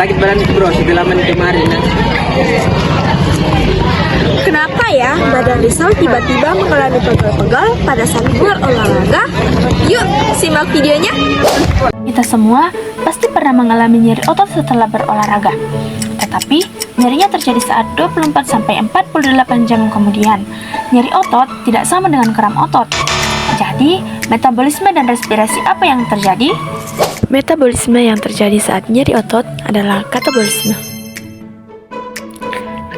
sakit badan itu bro, setelah main kemarin. Kenapa ya badan Rizal tiba-tiba mengalami pegal-pegal pada saat berolahraga? Yuk, simak videonya. Kita semua pasti pernah mengalami nyeri otot setelah berolahraga. Tetapi, nyerinya terjadi saat 24-48 jam kemudian. Nyeri otot tidak sama dengan kram otot. Jadi, metabolisme dan respirasi apa yang terjadi? Metabolisme yang terjadi saat nyeri otot adalah katabolisme.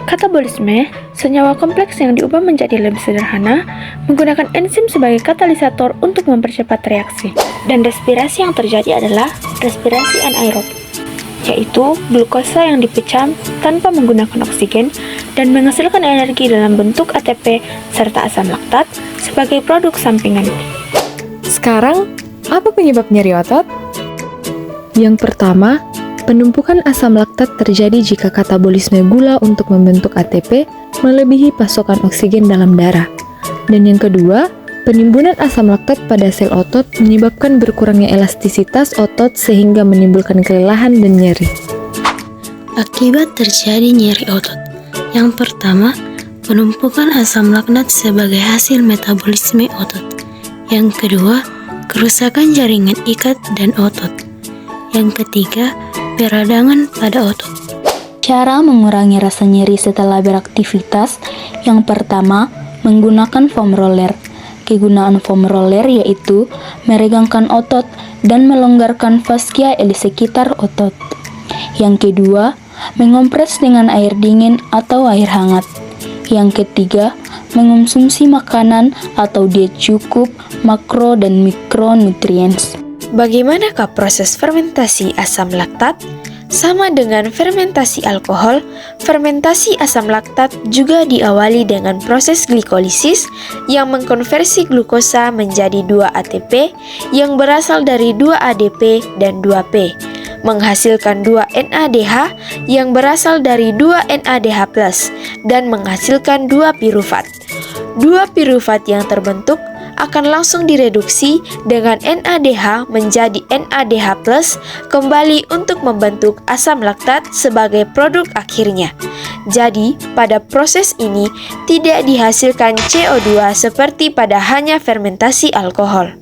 Katabolisme, senyawa kompleks yang diubah menjadi lebih sederhana, menggunakan enzim sebagai katalisator untuk mempercepat reaksi. Dan respirasi yang terjadi adalah respirasi anaerob, yaitu glukosa yang dipecah tanpa menggunakan oksigen dan menghasilkan energi dalam bentuk ATP serta asam laktat sebagai produk sampingan. Sekarang, apa penyebab nyeri otot? Yang pertama, penumpukan asam laktat terjadi jika katabolisme gula untuk membentuk ATP melebihi pasokan oksigen dalam darah. Dan yang kedua, penimbunan asam laktat pada sel otot menyebabkan berkurangnya elastisitas otot sehingga menimbulkan kelelahan dan nyeri. Akibat terjadi nyeri otot. Yang pertama, penumpukan asam laktat sebagai hasil metabolisme otot. Yang kedua, kerusakan jaringan ikat dan otot. Yang ketiga, peradangan pada otot. Cara mengurangi rasa nyeri setelah beraktivitas, yang pertama, menggunakan foam roller. Kegunaan foam roller yaitu meregangkan otot dan melonggarkan fascia di sekitar otot. Yang kedua, mengompres dengan air dingin atau air hangat. Yang ketiga, mengonsumsi makanan atau diet cukup makro dan mikronutrients. Bagaimanakah proses fermentasi asam laktat? Sama dengan fermentasi alkohol, fermentasi asam laktat juga diawali dengan proses glikolisis yang mengkonversi glukosa menjadi 2 ATP yang berasal dari 2 ADP dan 2P, menghasilkan 2 NADH yang berasal dari 2 NADH+, dan menghasilkan 2 pirufat. 2 pirufat yang terbentuk akan langsung direduksi dengan NADH menjadi NADH+, kembali untuk membentuk asam laktat sebagai produk akhirnya. Jadi, pada proses ini tidak dihasilkan CO2 seperti pada hanya fermentasi alkohol.